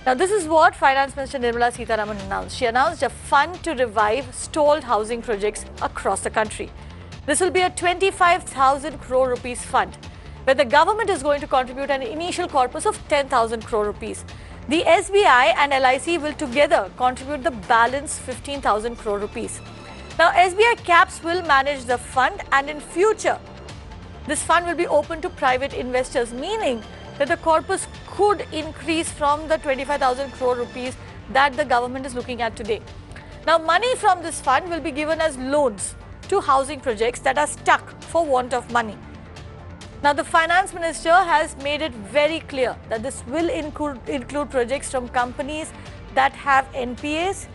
Now, this is what Finance Minister Nirmala Sitharaman announced. She announced a fund to revive stalled housing projects across the country. This will be a 25,000 crore rupees fund, where the government is going to contribute an initial corpus of 10,000 crore rupees. The SBI and LIC will together contribute the balance 15,000 crore rupees. Now, SBI CAPS will manage the fund, and in future, this fund will be open to private investors, meaning that the corpus could increase from the 25,000 crore rupees that the government is looking at today. Now, money from this fund will be given as loans to housing projects that are stuck for want of money. Now, the Finance Minister has made it very clear that this will include projects from companies that have NPAs,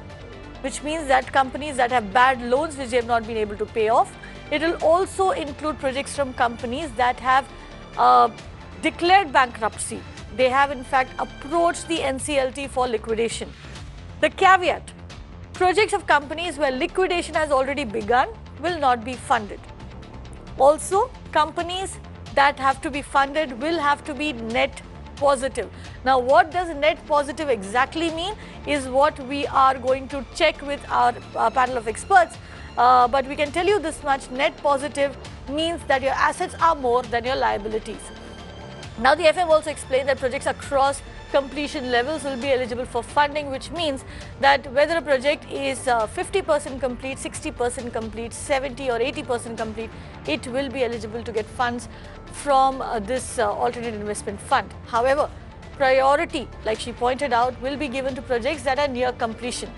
which means that companies that have bad loans which they have not been able to pay off. It will also include projects from companies that have declared bankruptcy. They have in fact approached the NCLT for liquidation. The caveat: projects of companies where liquidation has already begun will not be funded. Also, companies that have to be funded will have to be net positive. Now, what does net positive exactly mean is what we are going to check with our panel of experts. But we can tell you this much: net positive means that your assets are more than your liabilities. Now, the FM also explained that projects across completion levels will be eligible for funding, which means that whether a project is 50% complete, 60% complete, 70 or 80% complete, it will be eligible to get funds from this alternate investment fund. However, priority, like she pointed out, will be given to projects that are near completion.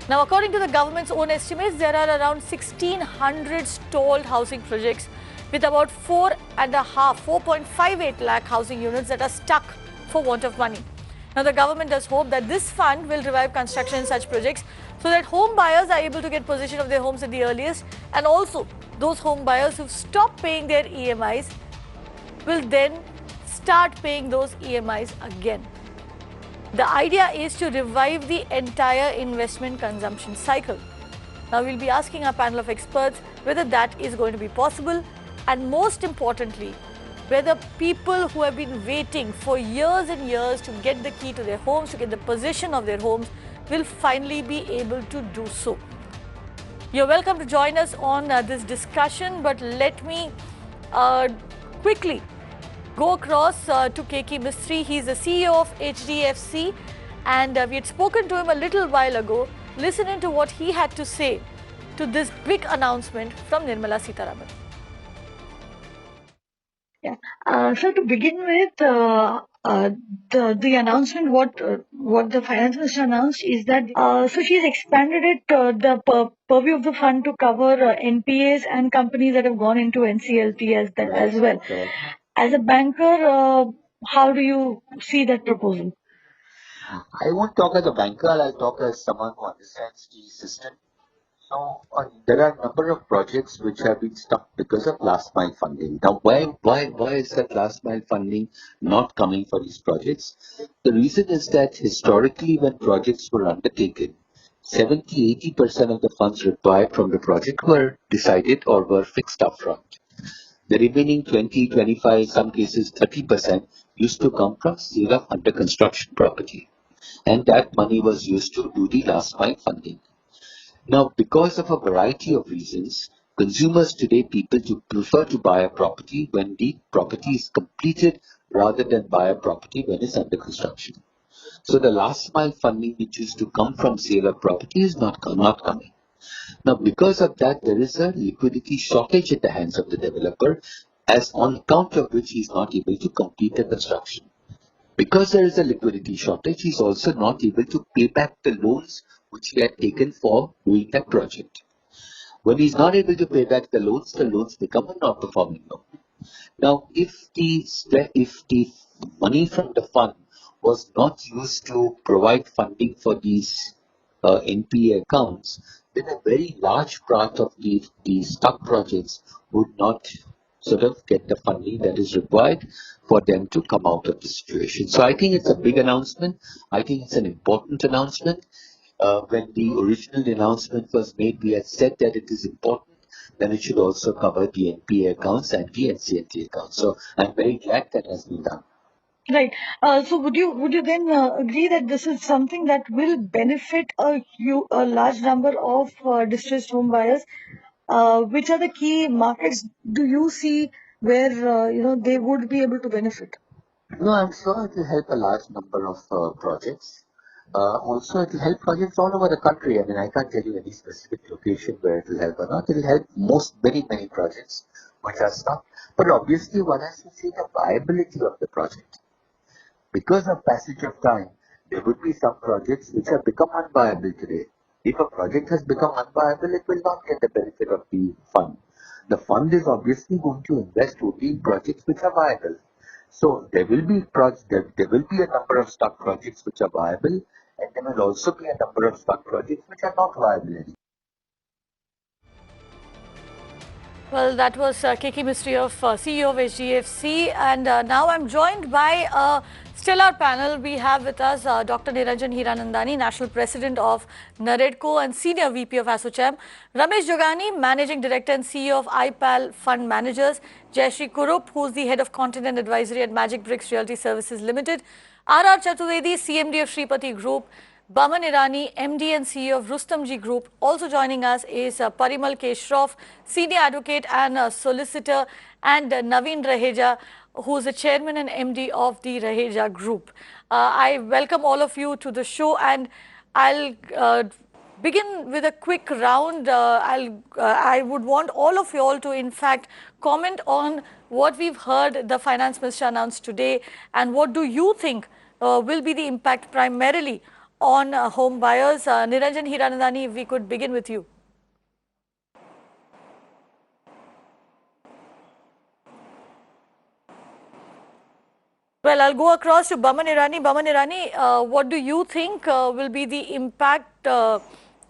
Now, according to the government's own estimates, there are around 1,600 stalled housing projects with about 4.58 lakh housing units that are stuck for want of money. Now, the government does hope that this fund will revive construction in such projects so that home buyers are able to get possession of their homes at the earliest, and also those home buyers who've stopped paying their EMIs will then start paying those EMIs again. The idea is to revive the entire investment consumption cycle. Now, we'll be asking our panel of experts whether that is going to be possible, and most importantly, whether people who have been waiting for years and years to get the key to their homes, to get the possession of their homes, will finally be able to do so. You're welcome to join us on this discussion, but let me quickly go across to KK Mistry. He's the CEO of HDFC, and we had spoken to him a little while ago. Listen into what he had to say to this big announcement from Nirmala Sitharaman. Yeah. So to begin with, the announcement, what the finance minister announced is that so she's expanded it the purview of the fund to cover NPAs and companies that have gone into NCLT as well. As a banker, how do you see that proposal? I won't talk as a banker, I'll talk as someone who understands the system. So, there are a number of projects which have been stuck because of last mile funding. Now, why is that last mile funding not coming for these projects? The reason is that historically, when projects were undertaken, 70-80% of the funds required from the project were decided or were fixed upfront. The remaining 20-25, some cases 30% used to come from sale of under construction property. And that money was used to do the last mile funding. Now, because of a variety of reasons, consumers today, people prefer to buy a property when the property is completed rather than buy a property when it's under construction. So the last mile funding which used to come from sale of property is not coming. Now, because of that, there is a liquidity shortage at the hands of the developer, as on account of which he is not able to complete the construction. Because there is a liquidity shortage, he is also not able to pay back the loans which he had taken for doing that project. When he is not able to pay back the loans become a non-performing loan. Now, if the money from the fund was not used to provide funding for these NPA accounts, then a very large part of the stuck projects would not sort of get the funding that is required for them to come out of the situation. So I think it's a big announcement. I think it's an important announcement. When the original announcement was made, we had said that it is important, then it should also cover the NPA accounts and the NCLT accounts. So I'm very glad that has been done. Right. So would you then agree that this is something that will benefit a large number of distressed home buyers? Which are the key markets do you see where they would be able to benefit? No, I'm sure it will help a large number of projects. Also, it will help projects all over the country. I mean, I can't tell you any specific location where it will help or not. It will help many projects which are stuck. But obviously, one has to see the viability of the project. Because of passage of time, there would be some projects which have become unviable today. If a project has become unviable, it will not get the benefit of the fund. The fund is obviously going to invest only in projects which are viable. So there will be there will be a number of stuck projects which are viable, and there will also be a number of stuck projects which are not viable anymore. Well, that was KK Mistry of CEO of HDFC, and now I'm joined by a stellar panel. We have with us Dr. Niranjan Hiranandani, National President of Naredco and Senior VP of ASSOCHAM, Ramesh Jogani, Managing Director and CEO of IPAL Fund Managers, Jayashree Kurup, who's the Head of Content and Advisory at Magic Bricks Realty Services Limited, R.R. Chaturvedi, CMD of Shripati Group, Baman Irani, MD and CEO of Rustomjee Group. Also joining us is Parimal K. Shroff, Senior Advocate and Solicitor, and Navin Raheja, who is the Chairman and MD of the Raheja Group. I welcome all of you to the show, and I'll begin with a quick round. I would want all of you all to, in fact, comment on what we've heard the Finance Minister announced today, and what do you think will be the impact primarily on home buyers. Niranjan Hiranandani, if we could begin with you. Well, I'll go across to Baman Irani. Baman Irani, what do you think will be the impact on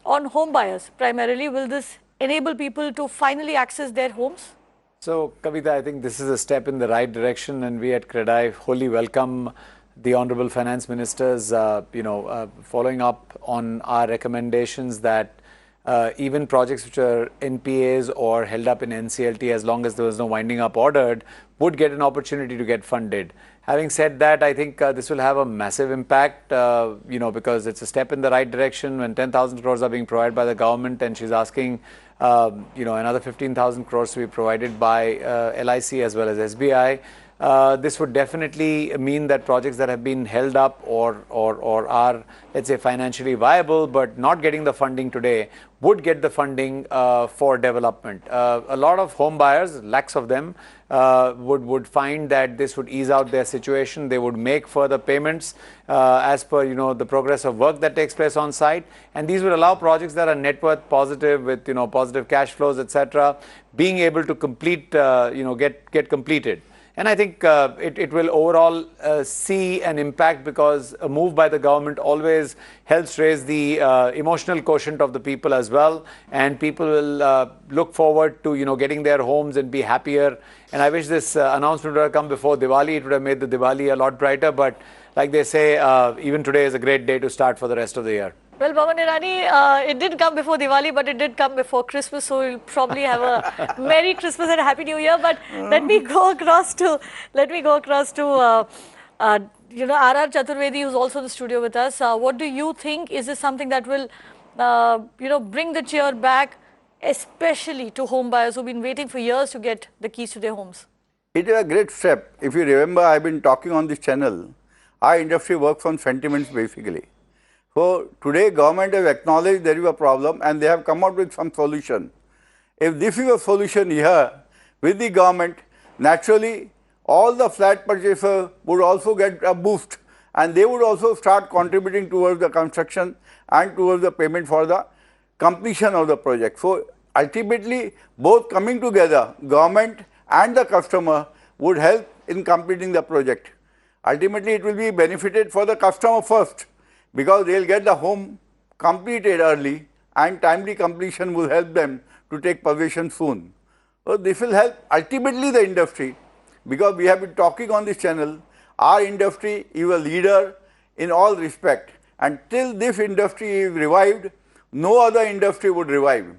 home buyers primarily? Will this enable people to finally access their homes? So, Kavita, I think this is a step in the right direction, and we at CREDAI wholly welcome the Honorable Finance Minister's, following up on our recommendations that even projects which are NPAs or held up in NCLT, as long as there was no winding up ordered, would get an opportunity to get funded. Having said that, I think this will have a massive impact, because it's a step in the right direction when 10,000 crores are being provided by the government, and she's asking, another 15,000 crores to be provided by LIC as well as SBI. This would definitely mean that projects that have been held up or are, let's say, financially viable but not getting the funding today would get the funding for development. A lot of home buyers, lakhs of them, would find that this would ease out their situation. They would make further payments as per the progress of work that takes place on site, and these would allow projects that are net worth positive with positive cash flows, etc., being able to complete get completed. And I think it will overall see an impact, because a move by the government always helps raise the emotional quotient of the people as well. And people will look forward to getting their homes and be happier. And I wish this announcement would have come before Diwali. It would have made the Diwali a lot brighter. But like they say, even today is a great day to start for the rest of the year. Well, Baman Irani, it did come before Diwali, but it did come before Christmas, so we'll probably have a Merry Christmas and a Happy New Year. But let me go across to R.R. Chaturvedi, who's also in the studio with us. What do you think? Is this something that will, bring the cheer back, especially to home buyers who've been waiting for years to get the keys to their homes? It is a great step. If you remember, I've been talking on this channel. Our industry works on sentiments basically. So today government has acknowledged there is a problem and they have come out with some solution. If this is a solution here with the government, naturally all the flat purchasers would also get a boost, and they would also start contributing towards the construction and towards the payment for the completion of the project. So ultimately both coming together, government and the customer, would help in completing the project. Ultimately it will be benefited for the customer first, because they will get the home completed early, and timely completion will help them to take possession soon. So this will help ultimately the industry, because we have been talking on this channel, our industry is a leader in all respect, and till this industry is revived, no other industry would revive.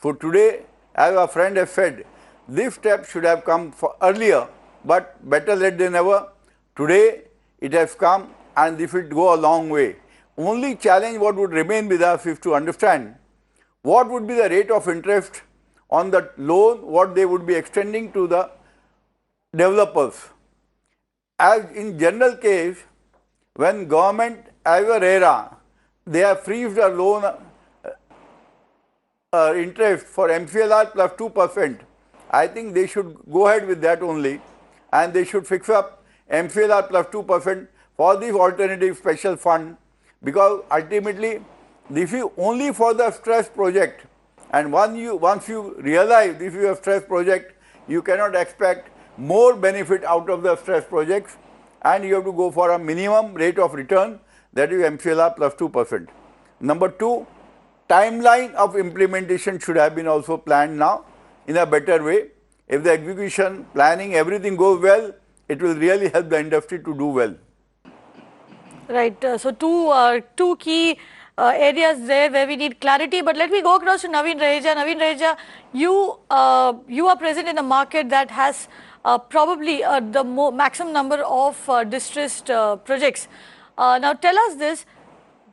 So today, as our friend has said, this step should have come earlier, but better late than never. Today, it has come and this will go a long way. Only challenge what would remain with us is to understand what would be the rate of interest on the loan, what they would be extending to the developers. As in general case, when government as a RERA, they have freezed a loan interest for MCLR plus 2%. I think they should go ahead with that only, and they should fix up MCLR plus 2% for this alternative special fund, because ultimately this is only for the stress project, and once you realize this is a stress project, you cannot expect more benefit out of the stress projects, and you have to go for a minimum rate of return, that is MCLR plus 2%. Number two, timeline of implementation should have been also planned now in a better way. If the execution, planning, everything goes well, it will really help the industry to do well. Right. So two key areas there where we need clarity. But let me go across to Navin Raheja. Navin Raheja, you are present in a market that has probably the maximum number of distressed projects. Now tell us this.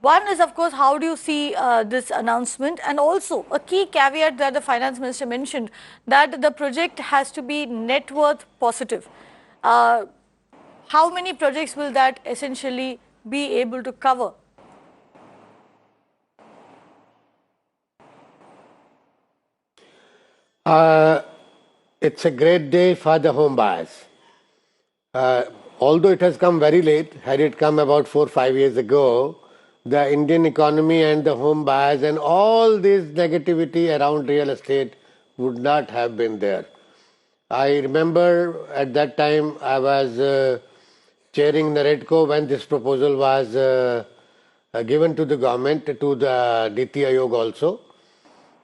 One is, of course, how do you see this announcement, and also a key caveat that the finance minister mentioned, that the project has to be net worth positive. How many projects will that essentially be able to cover? It's a great day for the home buyers. Although it has come very late, had it come about 4 or 5 years ago, the Indian economy and the home buyers and all this negativity around real estate would not have been there. I remember at that time I was chairing NAREDCO when this proposal was given to the government, to the Niti Aayog also.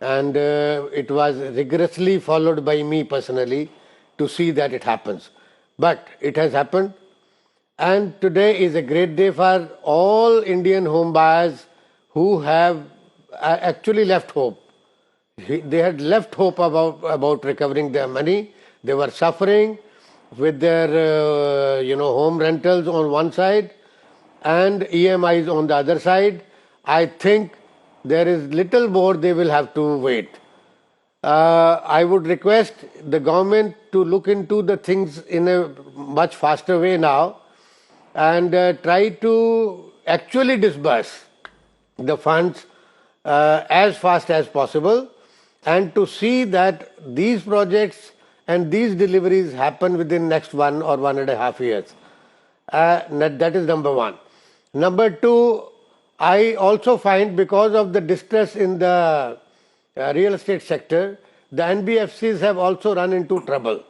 And it was rigorously followed by me personally to see that it happens. But it has happened. And today is a great day for all Indian home buyers who have actually left hope. They had left hope about recovering their money. They were suffering with their home rentals on one side and EMIs on the other side. I think there is little more they will have to wait. I would request the government to look into the things in a much faster way now and try to actually disburse the funds as fast as possible, and to see that these projects and these deliveries happen within next 1 or 1.5 years. That is number one. Number two, I also find because of the distress in the real estate sector, the NBFCs have also run into trouble.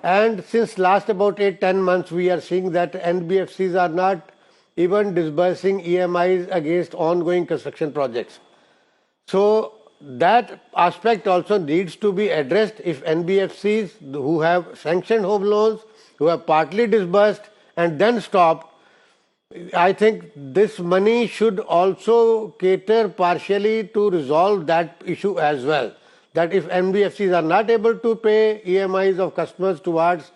And since last about 8-10 months, we are seeing that NBFCs are not even disbursing EMIs against ongoing construction projects. So that aspect also needs to be addressed. If NBFCs who have sanctioned home loans, who have partly disbursed and then stopped, I think this money should also cater partially to resolve that issue as well. That if NBFCs are not able to pay EMIs of customers towards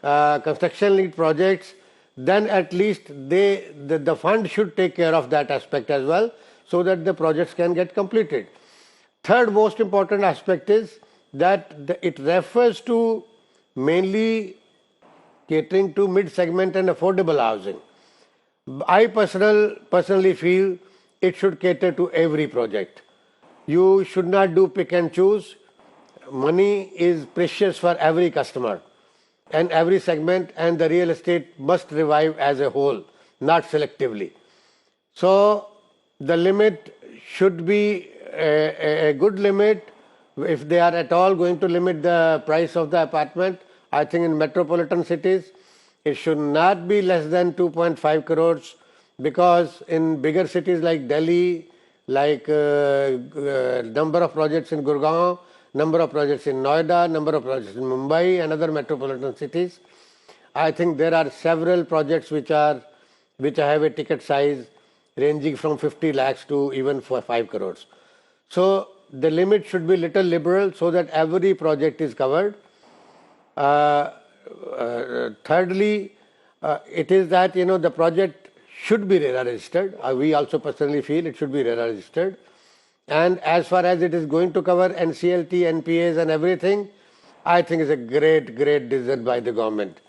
construction-linked projects, then at least the fund should take care of that aspect as well, so that the projects can get completed. Third most important aspect is that it refers to mainly catering to mid-segment and affordable housing. I personally feel it should cater to every project. You should not do pick and choose. Money is precious for every customer and every segment, and the real estate must revive as a whole, not selectively. So the limit should be a good limit. If they are at all going to limit the price of the apartment, I think in metropolitan cities, it should not be less than 2.5 crores, because in bigger cities like Delhi, like number of projects in Gurgaon, number of projects in Noida, number of projects in Mumbai and other metropolitan cities, I think there are several projects which have a ticket size ranging from 50 lakhs to even 5 crores. So the limit should be little liberal so that every project is covered. Thirdly, It is that, the project should be RERA registered. We also personally feel it should be RERA registered. And as far as it is going to cover NCLT, NPAs and everything, I think it's a great, great decision by the government.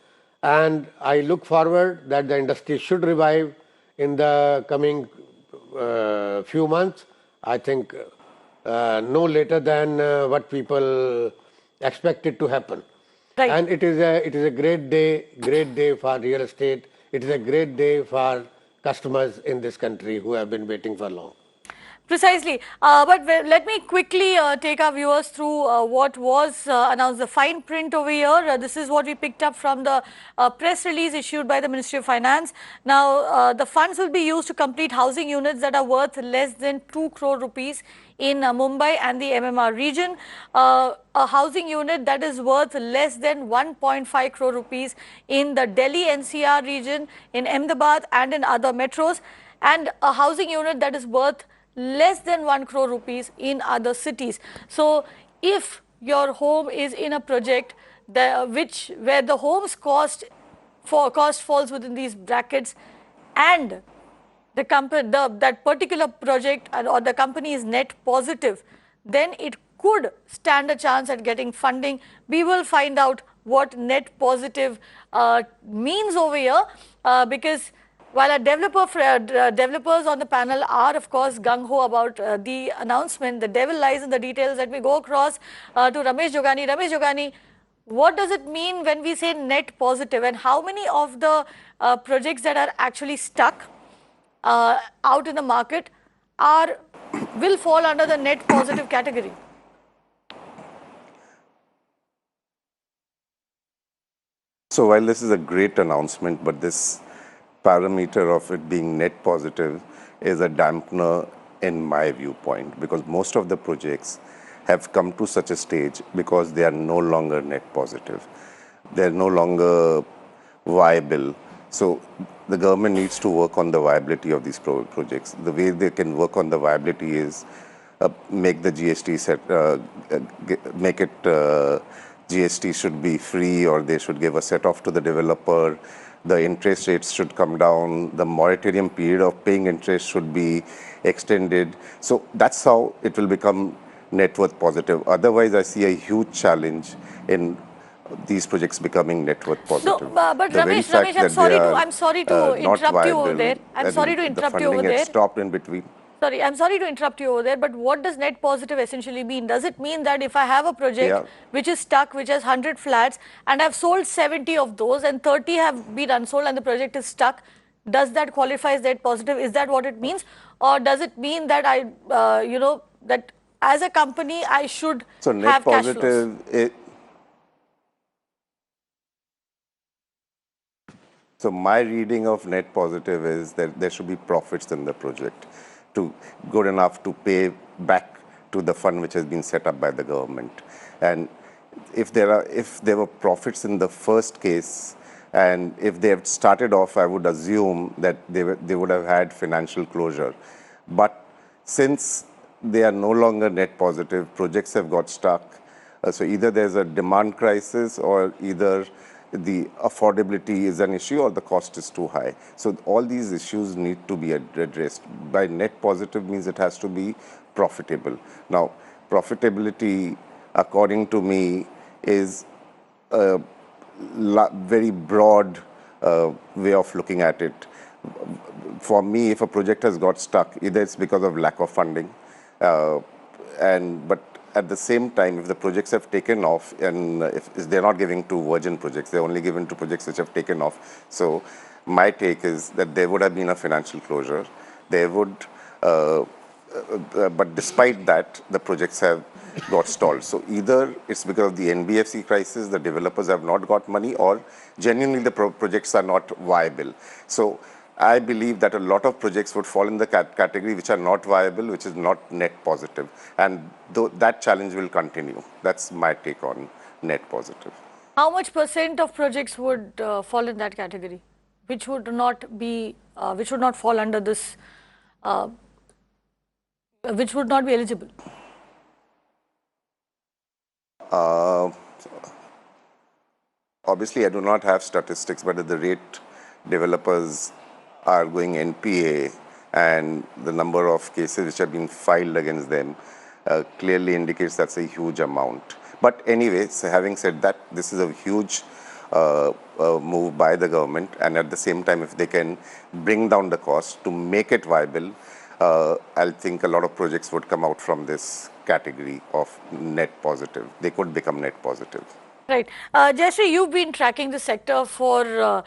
And I look forward that the industry should revive in the coming few months. I think no later than what people expect it to happen. Right. And it is a great day for real estate. It is a great day for customers in this country who have been waiting for long. Precisely. But let me quickly take our viewers through what was announced, the fine print over here. This is what we picked up from the press release issued by the Ministry of Finance. Now, the funds will be used to complete housing units that are worth less than 2 crore rupees in Mumbai and the MMR region. A housing unit that is worth less than 1.5 crore rupees in the Delhi NCR region, in Ahmedabad and in other metros, and a housing unit that is worth less than 1 crore rupees in other cities. So if your home is in a project where the home's cost falls within these brackets, and that particular project or the company is net positive, then it could stand a chance at getting funding. We will find out what net positive means over here, because while our developers on the panel are, of course, gung-ho about the announcement, the devil lies in the details. Let me go across to Ramesh Jogani. Ramesh Jogani, what does it mean when we say net positive, and how many of the projects that are actually stuck out in the market will fall under the net positive category? So while this is a great announcement, but this parameter of it being net positive is a dampener in my viewpoint, because most of the projects have come to such a stage because they are no longer net positive. They're no longer viable. So the government needs to work on the viability of these projects. The way they can work on the viability is make the GST GST should be free, or they should give a set off to the developer. The interest rates should come down. The moratorium period of paying interest should be extended. So that's how it will become net worth positive. Otherwise, I see a huge challenge in these projects becoming net worth positive. No, but Ramesh, I'm sorry to interrupt you over there. I'm sorry to interrupt you over there. The funding had stopped in between. Sorry, I'm sorry to interrupt you over there, but what does net positive essentially mean? Does it mean that if I have a project which is stuck, which has 100 flats, and I've sold 70 of those and 30 have been unsold and the project is stuck, does that qualify as net positive? Is that what it means? Or does it mean that that as a company, I should have cash flows? So my reading of net positive is that there should be profits in the project, to good enough to pay back to the fund which has been set up by the government. And if there were profits in the first case, and if they have started off, I would assume that they would have had financial closure. But since they are no longer net positive, projects have got stuck. So either there's a demand crisis, or either the affordability is an issue, or the cost is too high. So all these issues need to be addressed. By net positive means it has to be profitable. Now, profitability, according to me, is a very broad way of looking at it. For me, if a project has got stuck, either it's because of lack of funding, but at the same time, if the projects have taken off, and if they're not giving to virgin projects, they're only given to projects which have taken off. So my take is that there would have been a financial closure. There would, but despite that, the projects have got stalled. So either it's because of the NBFC crisis, the developers have not got money, or genuinely the projects are not viable. So I believe that a lot of projects would fall in the category which are not viable, which is not net positive. And that challenge will continue. That's my take on net positive. How much % of projects would fall in that category, which would not fall under this, which would not be eligible? Obviously, I do not have statistics, but at the rate developers are going NPA, and the number of cases which have been filed against them clearly indicates that's a huge amount. But anyway, so having said that, this is a huge move by the government, and at the same time, if they can bring down the cost to make it viable, I think a lot of projects would come out from this category of net positive. They could become net positive. Right. Jayashree, you've been tracking the sector for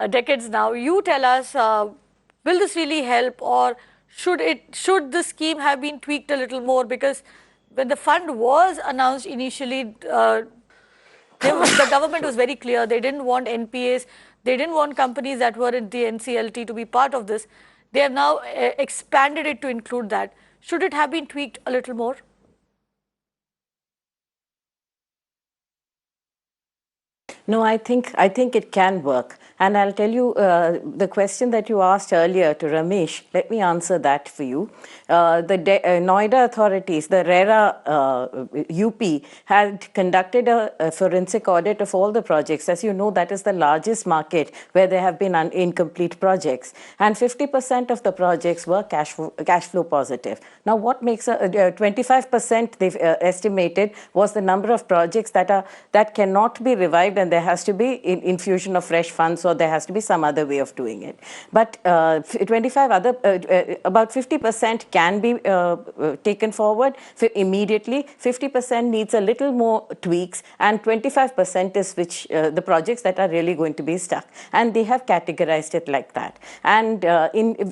decades now. You tell us, will this really help, or should the scheme have been tweaked a little more? Because when the fund was announced initially, the government was very clear. They didn't want NPAs. They didn't want companies that were in the NCLT to be part of this. They have now expanded it to include that. Should it have been tweaked a little more? No, I think it can work. And I'll tell you, the question that you asked earlier to Ramesh, let me answer that for you. The Noida authorities, the RERA UP, had conducted a forensic audit of all the projects. As you know, that is the largest market where there have been incomplete projects. And 50% of the projects were cash flow positive. Now, what makes 25% they've estimated was the number of projects that cannot be revived, and there has to be infusion of fresh funds, or there has to be some other way of doing it. But about 50% can be taken forward immediately. 50% needs a little more tweaks, and 25% is the projects that are really going to be stuck. And they have categorized it like that. And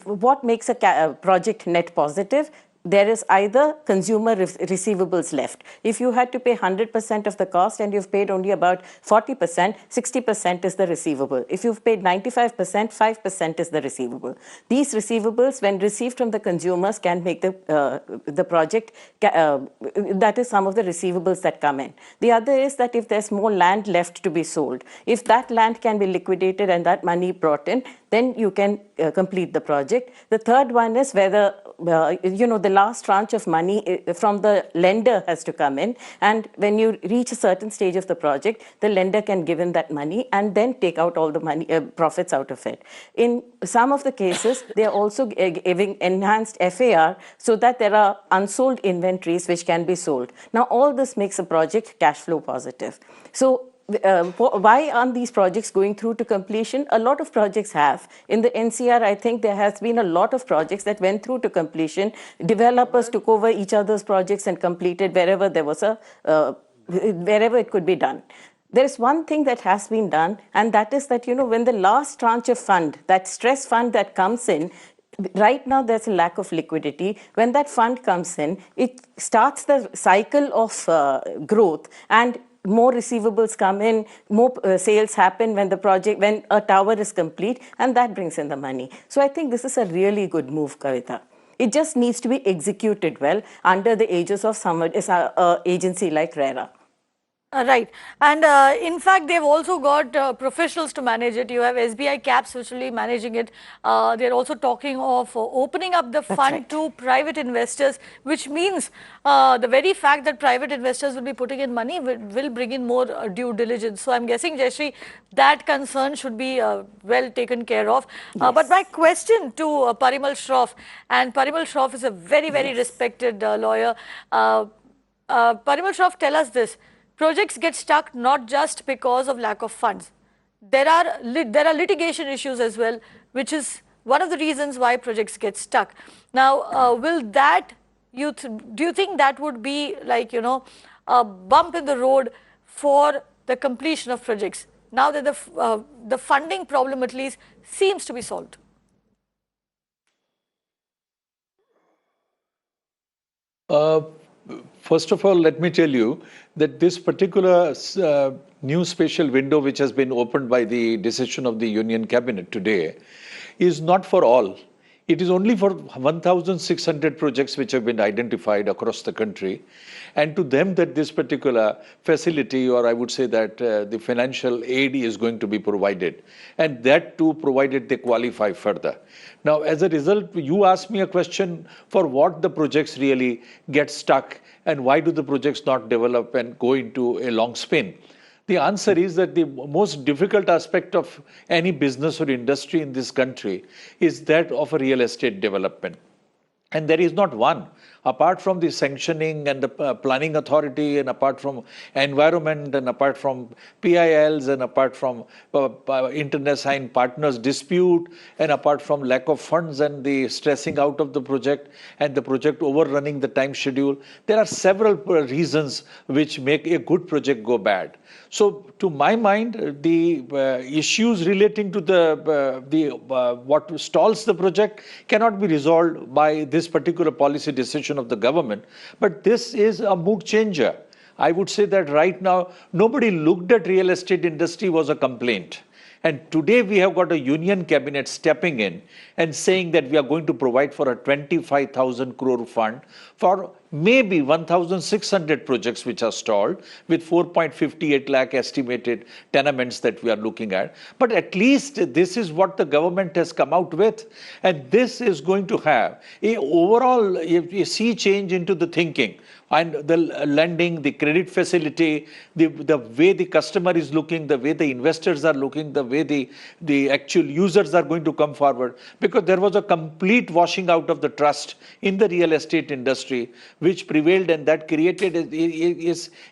what makes a project net positive? There is either consumer receivables left. If you had to pay 100% of the cost and you've paid only about 40%, 60% is the receivable. If you've paid 95%, 5% is the receivable. These receivables, when received from the consumers, can make the project, that is some of the receivables that come in. The other is that if there's more land left to be sold, if that land can be liquidated and that money brought in, then you can complete the project. The third one is whether the last tranche of money from the lender has to come in, and when you reach a certain stage of the project, the lender can give in that money and then take out all the money profits out of it. In some of the cases, they are also giving enhanced FAR so that there are unsold inventories which can be sold. Now, all this makes a project cash flow positive. So why aren't these projects going through to completion? A lot of projects have. In the NCR, I think there has been a lot of projects that went through to completion. Developers took over each other's projects and completed wherever there was wherever it could be done. There is one thing that has been done, and that is that, when the last tranche of fund, that stress fund that comes in, right now there's a lack of liquidity. When that fund comes in, it starts the cycle of growth, and more receivables come in, more sales happen when a tower is complete, and that brings in the money. So I think this is a really good move, Kavita. It just needs to be executed well under the aegis of some agency like RERA. Right. And in fact, they've also got professionals to manage it. You have SBI CAPS, which will be managing it. They're also talking of opening up the fund to private investors, which means the very fact that private investors will be putting in money will bring in more due diligence. So I'm guessing, Jayashree, that concern should be well taken care of. Yes. But my question to Parimal Shroff, and Parimal Shroff is a very, very respected lawyer. Parimal Shroff, tell us this. Projects get stuck not just because of lack of funds. There are litigation issues as well, which is one of the reasons why projects get stuck. Now, do you think that would be like, a bump in the road for the completion of projects, now that the funding problem at least seems to be solved? First of all, let me tell you that this particular new special window which has been opened by the decision of the Union Cabinet today is not for all. It is only for 1,600 projects which have been identified across the country, and to them that this particular facility, or I would say that the financial aid is going to be provided, and that too provided they qualify further. Now, as a result, you asked me a question for what the projects really get stuck and why do the projects not develop and go into a long spin. The answer is that the most difficult aspect of any business or industry in this country is that of a real estate development. And there is not one. Apart from the sanctioning and the planning authority, and apart from environment, and apart from PILs, and apart from inter-assigned partners dispute, and apart from lack of funds and the stressing out of the project, and the project overrunning the time schedule, there are several reasons which make a good project go bad. So, to my mind, the issues relating to what stalls the project cannot be resolved by this particular policy decision of the government. But this is a mood changer. I would say that right now, nobody looked at real estate industry was a complaint. And today we have got a union cabinet stepping in and saying that we are going to provide for a 25,000 crore fund for maybe 1,600 projects which are stalled, with 4.58 lakh estimated tenements that we are looking at. But at least this is what the government has come out with. And this is going to have a overall a sea change into the thinking. And the lending, the credit facility, the way the customer is looking, the way the investors are looking, the way the actual users are going to come forward. Because there was a complete washing out of the trust in the real estate industry, which prevailed, and that created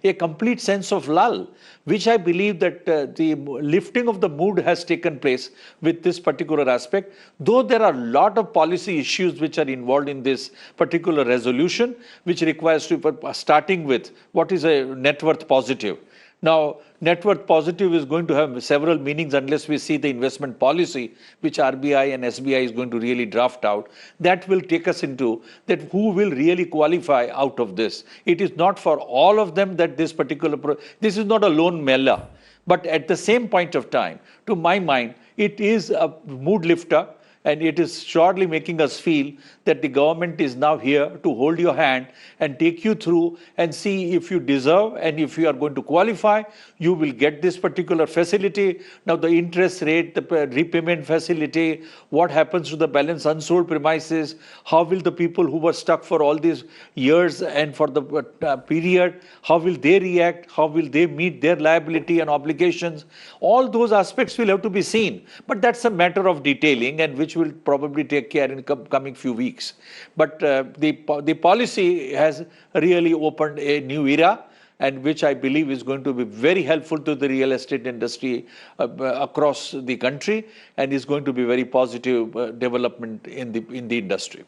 a complete sense of lull, which I believe that the lifting of the mood has taken place with this particular aspect. Though there are a lot of policy issues which are involved in this particular resolution, which requires to, starting with what is a net worth positive. Now, net worth positive is going to have several meanings unless we see the investment policy, which RBI and SBI is going to really draft out. That will take us into that who will really qualify out of this. It is not for all of them that this particular, this is not a lone mela. But at the same point of time, to my mind, it is a mood lifter. And it is surely making us feel that the government is now here to hold your hand and take you through and see if you deserve, and if you are going to qualify, you will get this particular facility. Now, the interest rate, the repayment facility, what happens to the balance unsold premises, how will the people who were stuck for all these years and for the period, how will they react, how will they meet their liability and obligations? All those aspects will have to be seen. But that's a matter of detailing, and which will probably take care in coming few weeks. But the policy has really opened a new era, and which I believe is going to be very helpful to the real estate industry across the country, and is going to be very positive development in the industry.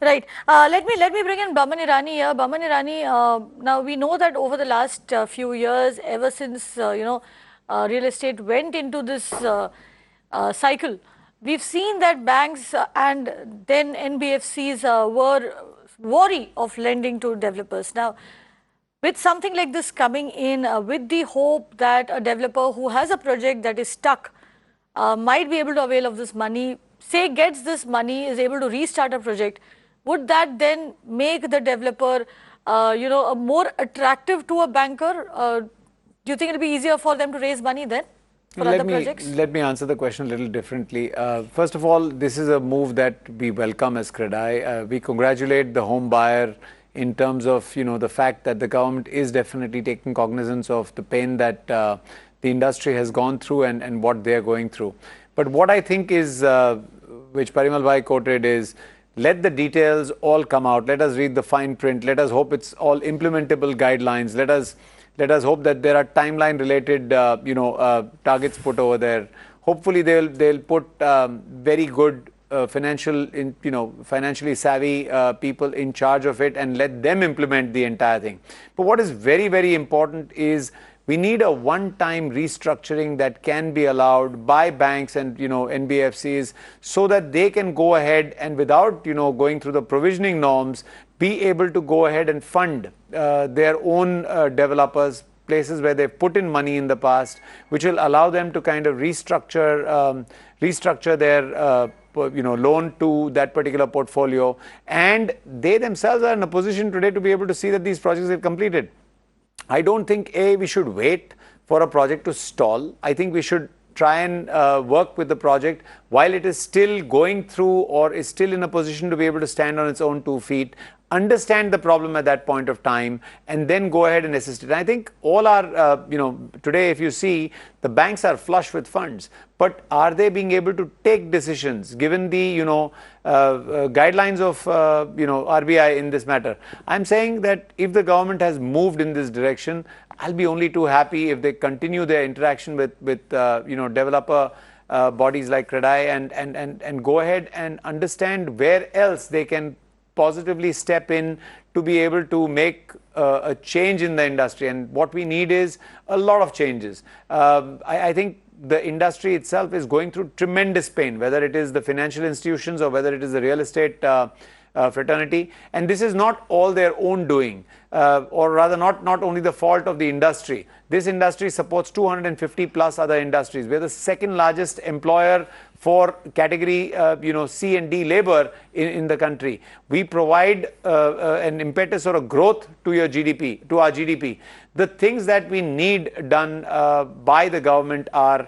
Right. Let me bring in Baman Irani here. Baman Irani, now we know that over the last few years, ever since real estate went into this cycle, we've seen that banks and then NBFCs were wary of lending to developers. Now, with something like this coming in, with the hope that a developer who has a project that is stuck might be able to avail of this money, say gets this money, is able to restart a project, would that then make the developer, more attractive to a banker? Do you think it'll be easier for them to raise money then? Let me answer the question a little differently. First of all, this is a move that we welcome as CREDAI. We congratulate the home buyer in terms of the fact that the government is definitely taking cognizance of the pain that the industry has gone through and what they are going through. But what I think is, which Parimal Bhai quoted, is let the details all come out. Let us read the fine print. Let us hope it's all implementable guidelines. Let us hope that there are timeline related, targets put over there. Hopefully they'll put very good financially savvy people in charge of it and let them implement the entire thing. But what is very, very important is we need a one-time restructuring that can be allowed by banks and NBFCs, so that they can go ahead and without going through the provisioning norms, be able to go ahead and fund their own developers, places where they've put in money in the past, which will allow them to kind of restructure their loan to that particular portfolio, and they themselves are in a position today to be able to see that these projects are completed. I don't think we should wait for a project to stall. I think we should try and work with the project while it is still going through or is still in a position to be able to stand on its own 2 feet. understand the problem at that point of time, and then go ahead and assist it. And I think all our, today if you see, the banks are flush with funds, but are they being able to take decisions given the, guidelines of, RBI in this matter? I'm saying that if the government has moved in this direction, I'll be only too happy if they continue their interaction with developer bodies like CREDAI and go ahead and understand where else they can positively step in to be able to make a change in the industry. And what we need is a lot of changes. I think the industry itself is going through tremendous pain, whether it is the financial institutions or whether it is the real estate fraternity. And this is not all their own doing, or rather not only the fault of the industry. This industry supports 250 plus other industries. We're the second largest employer for category C and D labor in the country. We provide an impetus or a growth to your GDP, to our GDP. The things that we need done by the government are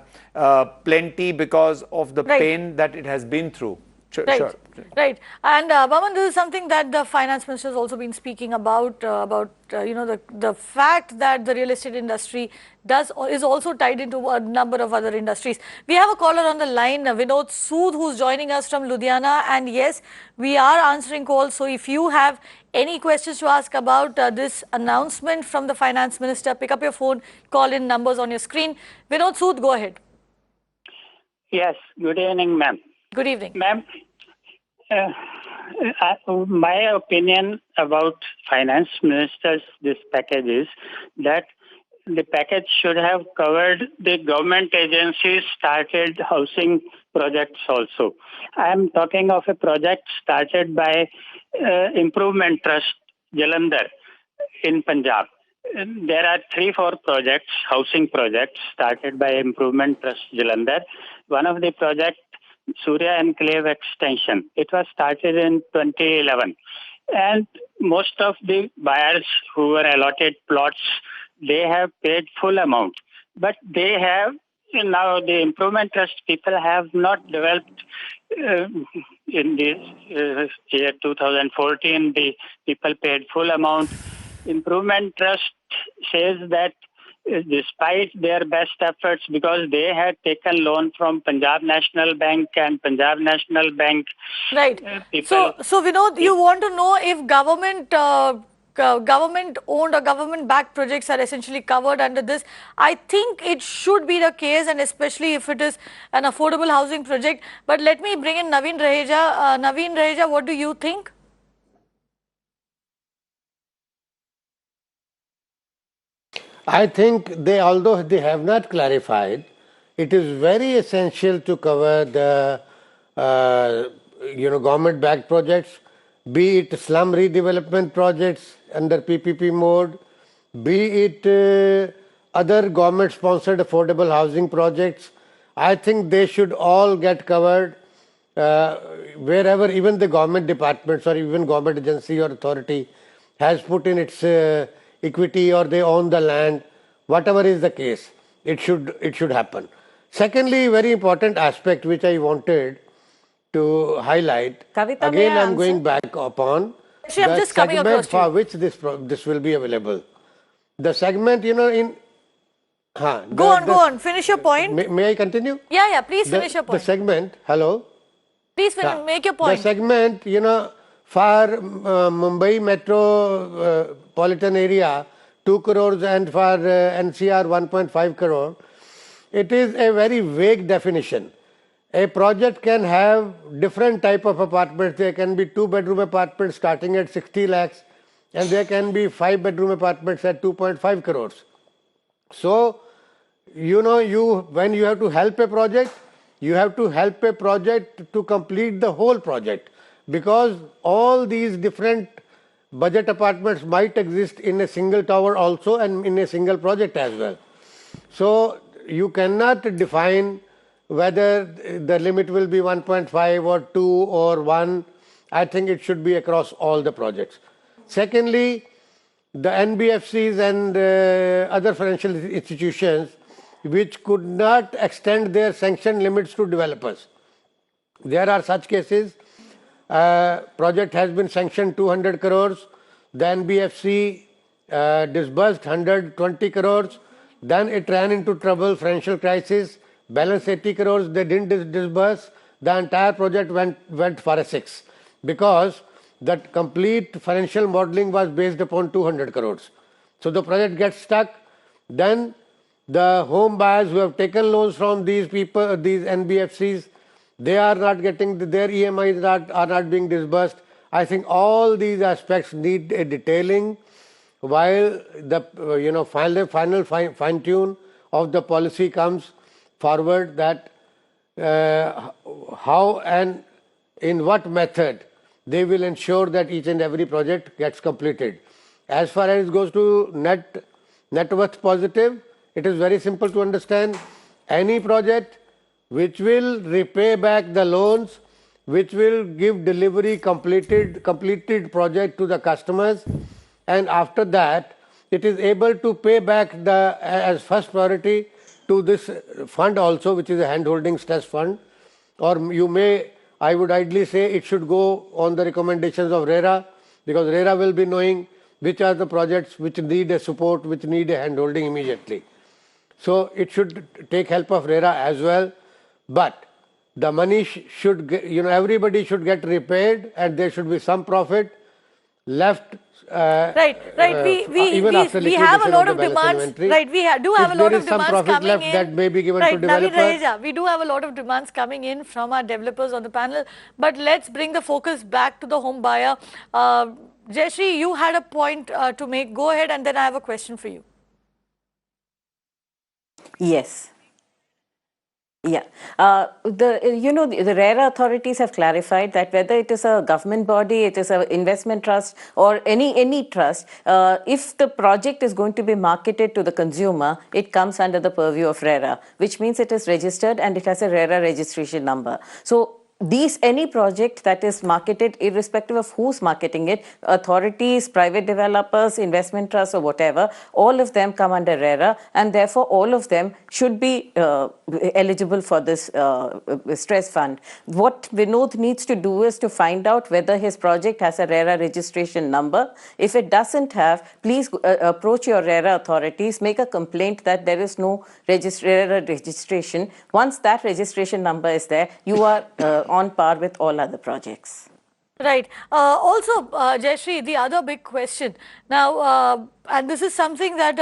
plenty because of the pain that it has been through. Sure. Right. And Baman, this is something that the finance minister has also been speaking about the fact that the real estate industry is also tied into a number of other industries. We have a caller on the line, Vinod Sood, who's joining us from Ludhiana. And yes, we are answering calls. So if you have any questions to ask about this announcement from the finance minister, pick up your phone, call in, numbers on your screen. Vinod Sood, go ahead. Yes. Good evening, ma'am. Good evening. Ma'am, my opinion about finance minister's this package is that the package should have covered the government agencies started housing projects also. I am talking of a project started by Improvement Trust Jalandhar in Punjab. There are 3-4 projects, housing projects started by Improvement Trust Jalandhar. One of the projects, Surya Enclave Extension. It was started in 2011. And most of the buyers who were allotted plots, they have paid full amount. But they have, now the Improvement Trust people have not developed in this year 2014, the people paid full amount. Improvement Trust says that despite their best efforts, because they had taken loan from Punjab National Bank and Punjab National Bank. Right. So Vinod, you want to know if government-owned or government-backed projects are essentially covered under this. I think it should be the case, and especially if it is an affordable housing project. But let me bring in Navin Raheja. Navin Raheja, what do you think? I think although they have not clarified, it is very essential to cover the government-backed projects, be it slum redevelopment projects under PPP mode, be it other government-sponsored affordable housing projects. I think they should all get covered wherever even the government departments or even government agency or authority has put in its equity or they own the land, whatever is the case, it should happen. Secondly, very important aspect which I wanted to highlight, Kavita, again I'm going back upon Actually, the segment for which this will be available. The segment, go on, finish your point. May I continue? Yeah, please finish your point. The segment, hello? Please make your point. The segment, for Mumbai metropolitan area, 2 crores, and for NCR 1.5 crore, it is a very vague definition. A project can have different type of apartments. There can be 2-bedroom apartments starting at 60 lakhs, and there can be 5-bedroom apartments at 2.5 crores. So, when you have to help a project, you have to help a project to complete the whole project, because all these different budget apartments might exist in a single tower also and in a single project as well. So you cannot define whether the limit will be 1.5 or 2 or 1. I think it should be across all the projects. Secondly, the NBFCs and other financial institutions which could not extend their sanction limits to developers. There are such cases project has been sanctioned 200 crores, then BFC disbursed 120 crores, then it ran into trouble, financial crisis, balance 80 crores, they didn't disburse, the entire project went for a 6 because that complete financial modeling was based upon 200 crores. So the project gets stuck. Then the home buyers who have taken loans from these people, these NBFCs, they are not getting, their EMIs are not being disbursed. I think all these aspects need a detailing while the final fine tune of the policy comes forward, that how and in what method they will ensure that each and every project gets completed. As far as it goes to net worth positive, it is very simple to understand. Any project which will repay back the loans, which will give delivery completed project to the customers, and after that it is able to pay back as first priority to this fund also, which is a hand-holding stress fund, or I would ideally say it should go on the recommendations of RERA, because RERA will be knowing which are the projects which need a support, which need a hand-holding immediately. So it should take help of RERA as well, but the money should get, everybody should get repaid, and there should be some profit left. Right. We have a lot of demands. Right, do have a lot of demands coming in. That may be given right, to developers. Navin Raheja, we do have a lot of demands coming in from our developers on the panel. But let's bring the focus back to the home buyer. Jayashree, you had a point to make. Go ahead, and then I have a question for you. Yes. Yeah, the RERA authorities have clarified that whether it is a government body, it is an investment trust, or any trust, if the project is going to be marketed to the consumer, it comes under the purview of RERA, which means it is registered and it has a RERA registration number. So any project that is marketed, irrespective of who's marketing it, authorities, private developers, investment trusts, or whatever, all of them come under RERA, and therefore all of them should be eligible for this stress fund. What Vinod needs to do is to find out whether his project has a RERA registration number. If it doesn't have, please approach your RERA authorities, make a complaint that there is no RERA registration. Once that registration number is there, you are on par with all other projects. Right. Also, Jayashree, the other big question now, and this is something that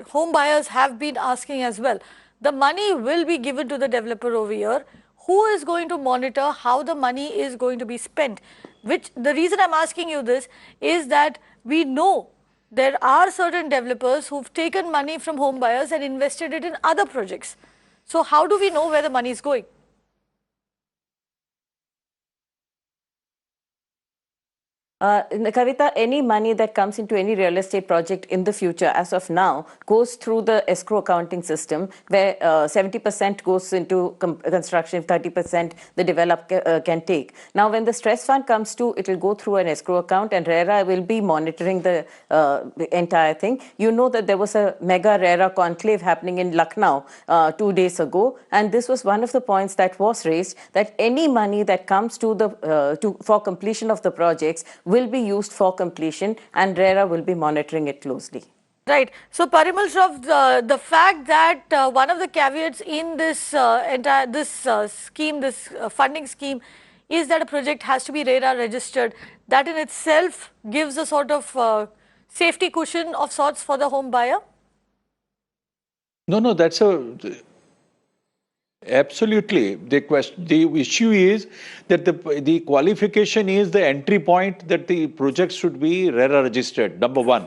home buyers have been asking as well. The money will be given to the developer over here. Who is going to monitor how the money is going to be spent? The reason I'm asking you this is that we know there are certain developers who've taken money from home buyers and invested it in other projects. So how do we know where the money is going? Kavita, any money that comes into any real estate project in the future, as of now, goes through the escrow accounting system, where 70% goes into construction, 30% the developer can take. Now, when the stress fund comes to, it will go through an escrow account, and RERA will be monitoring the entire thing. You know that there was a mega RERA conclave happening in Lucknow 2 days ago, and this was one of the points that was raised, that any money that comes to the for completion of the projects will be used for completion, and RERA will be monitoring it closely. Right. So, Parimal Shroff, the fact that one of the caveats in this scheme, this funding scheme, is that a project has to be RERA registered, that in itself gives a sort of safety cushion of sorts for the home buyer? No, that's absolutely. The issue is that the qualification is the entry point that the project should be RERA registered, number one.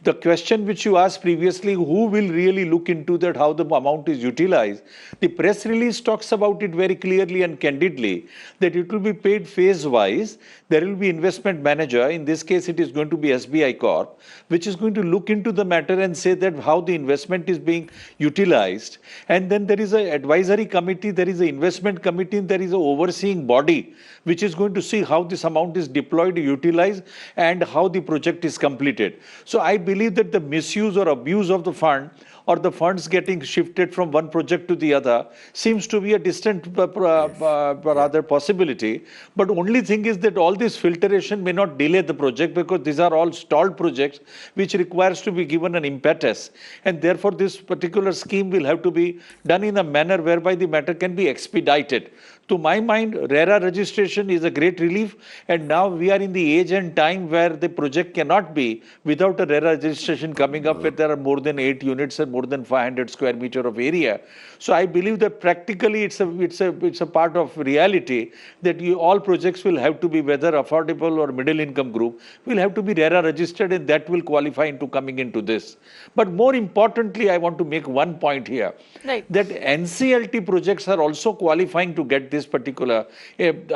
The question which you asked previously, who will really look into that, how the amount is utilized? The press release talks about it very clearly and candidly, that it will be paid phase-wise. There will be investment manager, in this case it is going to be SBI Corp, which is going to look into the matter and say that how the investment is being utilized. And then there is an advisory committee, there is an investment committee, there is an overseeing body, which is going to see how this amount is deployed, utilized, and how the project is completed. So I believe that the misuse or abuse of the fund or the funds getting shifted from one project to the other seems to be a distant rather possibility. But only thing is that all this filtration may not delay the project, because these are all stalled projects which requires to be given an impetus, and therefore this particular scheme will have to be done in a manner whereby the matter can be expedited. To my mind, RERA registration is a great relief, and now we are in the age and time where the project cannot be without a RERA registration coming up, where there are more than 8 units and more than 500 square meter of area. So I believe that practically it's a part of reality that all projects will have to be, whether affordable or middle income group, will have to be RERA registered, and that will qualify into coming into this. But more importantly, I want to make one point here, that NCLT projects are also qualifying to get this particular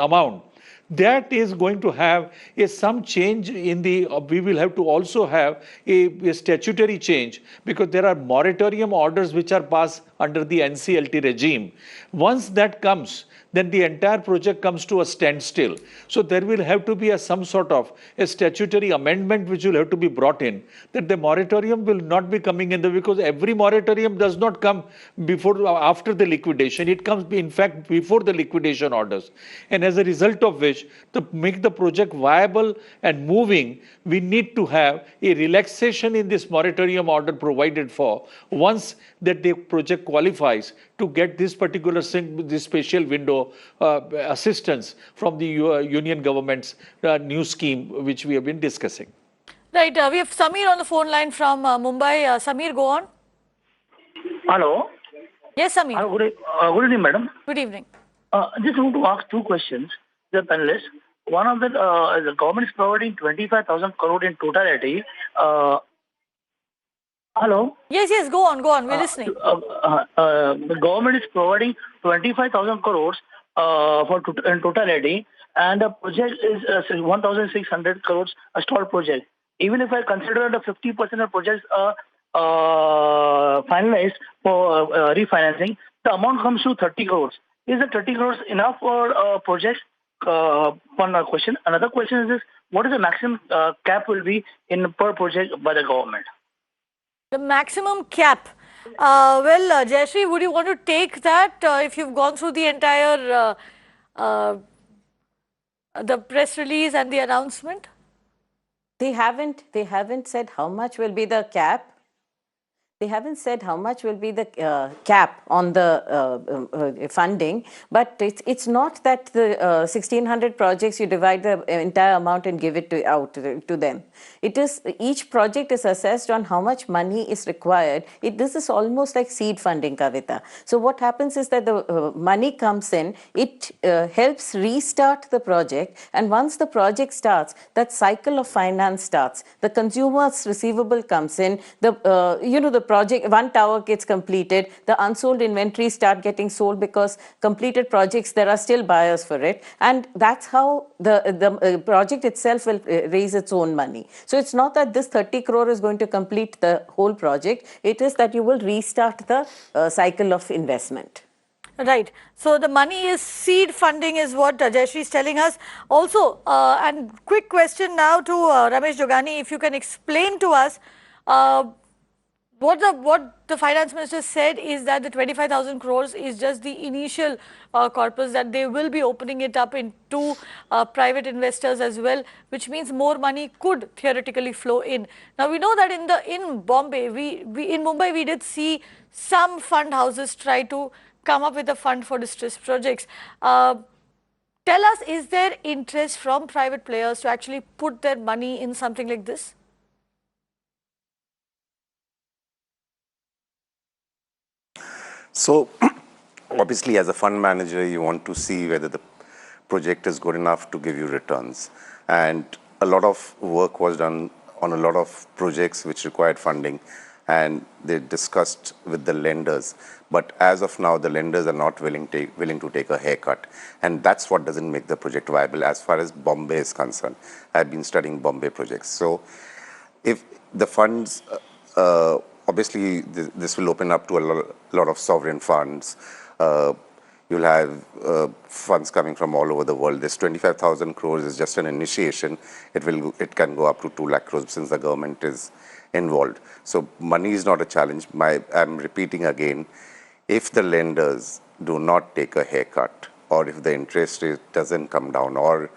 amount. That is going to have some change in the, we will have to also have a statutory change, because there are moratorium orders which are passed under the NCLT regime. Once that comes, then the entire project comes to a standstill. So there will have to be some sort of a statutory amendment which will have to be brought in, that the moratorium will not be coming in, because every moratorium does not come after the liquidation. It comes, in fact, before the liquidation orders. And as a result of which, to make the project viable and moving, we need to have a relaxation in this moratorium order provided for once that the project qualifies to get this particular this special window assistance from the union government's new scheme, which we have been discussing. Right. We have Samir on the phone line from Mumbai. Samir, go on. Hello. Yes, Samir. Hello, good evening, madam. Good evening. Just want to ask two questions to the panelists. One of the government is providing 25,000 crore in totality. Hello? Yes, go on. We're listening. The government is providing 25,000 crores in totality, and the project is 1,600 crores a stalled project. Even if I consider the 50% of projects finalized for refinancing, the amount comes to 30 crores. Is the 30 crores enough for projects? One question. Another question is this: what is the maximum cap will be in per project by the government? The maximum cap. Well, Jayashree, would you want to take that if you've gone through the entire the press release and the announcement? They haven't said how much will be the cap. They haven't said how much will be the cap on the funding, but it's not that the 1,600 projects you divide the entire amount and give it to them. It is, each project is assessed on how much money is required. This is almost like seed funding, Kavita. So what happens is that the money comes in, it helps restart the project, and once the project starts, that cycle of finance starts. The consumer's receivable comes in, the project, one tower gets completed, the unsold inventory start getting sold, because completed projects, there are still buyers for it, and that's how the project itself will raise its own money. So it's not that this 30 crore is going to complete the whole project, it is that you will restart the cycle of investment. Right. So the money is seed funding is what Jayashree is telling us. Also, and quick question now to Ramesh Jogani, if you can explain to us what the finance minister said is that the 25,000 crores is just the initial corpus, that they will be opening it up into private investors as well, which means more money could theoretically flow in. Now we know that in Bombay, in Mumbai we did see some fund houses try to come up with a fund for distressed projects. Tell us, is there interest from private players to actually put their money in something like this? So, obviously, as a fund manager, you want to see whether the project is good enough to give you returns. And a lot of work was done on a lot of projects which required funding, and they discussed with the lenders. But as of now, the lenders are not willing to take a haircut. And that's what doesn't make the project viable as far as Bombay is concerned. I've been studying Bombay projects. So, if the funds... obviously, this will open up to a lot of sovereign funds. You'll have funds coming from all over the world. This 25,000 crores is just an initiation. It can go up to 2 lakh crores since the government is involved. So money is not a challenge. I'm repeating again, if the lenders do not take a haircut, or if the interest rate doesn't come down, or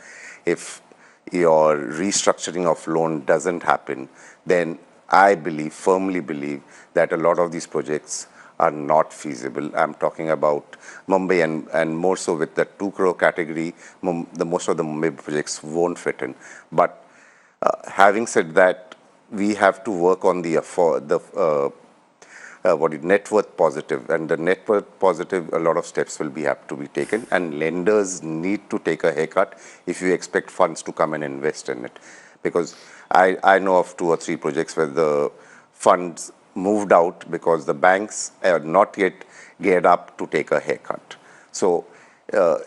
if your restructuring of loan doesn't happen, then I firmly believe that a lot of these projects are not feasible. I'm talking about Mumbai and more so with the 2 crore category, most of the Mumbai projects won't fit in. But having said that, we have to work on the net worth positive, and the net worth positive, a lot of steps will have to be taken, and lenders need to take a haircut if you expect funds to come and invest in it. Because I know of 2 or 3 projects where the funds moved out because the banks are not yet geared up to take a haircut. So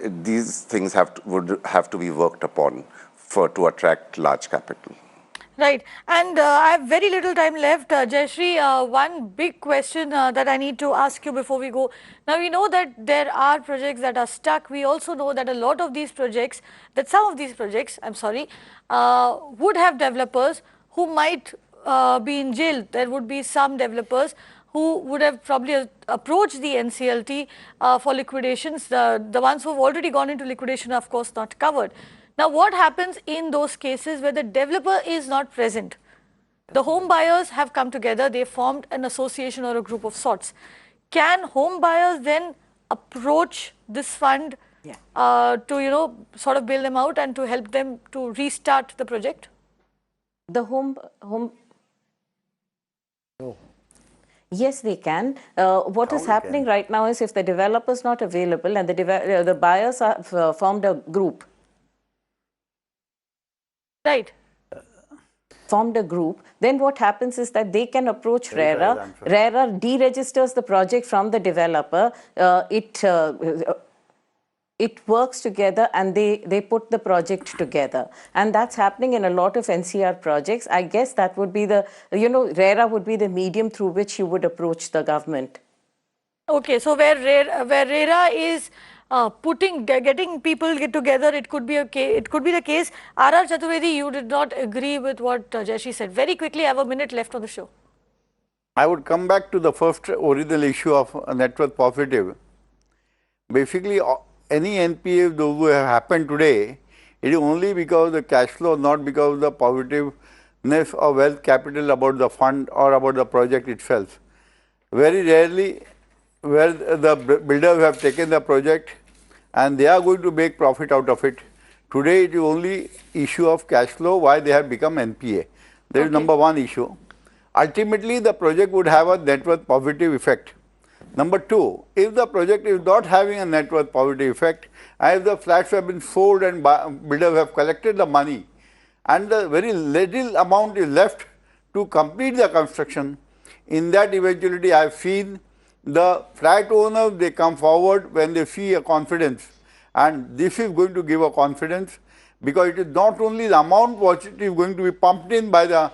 these things would have to be worked upon to attract large capital. Right. And I have very little time left. Jayashree, one big question that I need to ask you before we go. Now, we know that there are projects that are stuck. We also know that a lot of these projects, some of these projects, would have developers who might be in jail. There would be some developers who would have probably approached the NCLT for liquidations. The ones who have already gone into liquidation are, of course, not covered. Now, what happens in those cases where the developer is not present? The home buyers have come together, they formed an association or a group of sorts. Can home buyers then approach this fund to, sort of bail them out and to help them to restart the project? The home Yes, they can. What is happening right now is if the developer is not available and the buyers have formed a group. Right. Formed a group, then what happens is that they can approach RERA. RERA deregisters the project from the developer. It works together and they put the project together. And that's happening in a lot of NCR projects. I guess that would be RERA would be the medium through which you would approach the government. Okay, so where RERA is getting people together, it could be the case. R.R. Chaturvedi, you did not agree with what Jayashree said. Very quickly, I have a minute left on the show. I would come back to the first original issue of net worth positive. Basically, any NPA those who have happened today, it is only because of the cash flow, not because of the positiveness of wealth capital about the fund or about the project itself. Very rarely where the builders have taken the project and they are going to make profit out of it. Today it is only issue of cash flow why they have become NPA. That is number one issue. Ultimately the project would have a net worth positive effect. Number two, if the project is not having a net worth positive effect, and if the flats have been sold and builders have collected the money and the very little amount is left to complete the construction, in that eventuality I have seen the flat owners, they come forward when they see a confidence, and this is going to give a confidence because it is not only the amount what it is going to be pumped in by the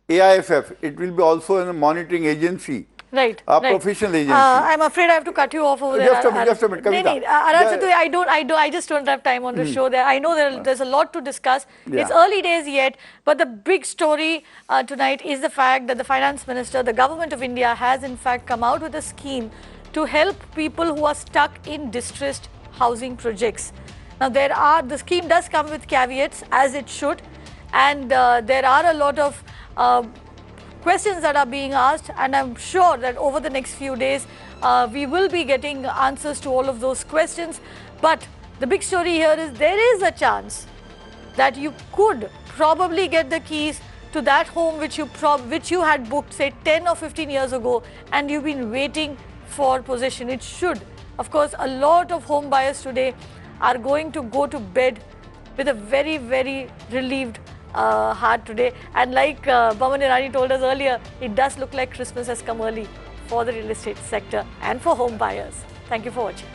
AIFF, it will be also in a monitoring agency. Right. A professional agency. I'm afraid I have to cut you off over there. Just a minute, Kavita. I just don't have time on the show there. I know there's a lot to discuss. Yeah. It's early days yet, but the big story tonight is the fact that the finance minister, the government of India has in fact come out with a scheme to help people who are stuck in distressed housing projects. Now the scheme does come with caveats, as it should, and there are a lot of questions that are being asked, and I'm sure that over the next few days we will be getting answers to all of those questions. But the big story here is there is a chance that you could probably get the keys to that home which you had booked say 10 or 15 years ago and you've been waiting for possession. It should. Of course, a lot of home buyers today are going to go to bed with a very, very relieved heart today, and like Baman Irani told us earlier, it does look like Christmas has come early for the real estate sector and for home buyers. Thank you for watching.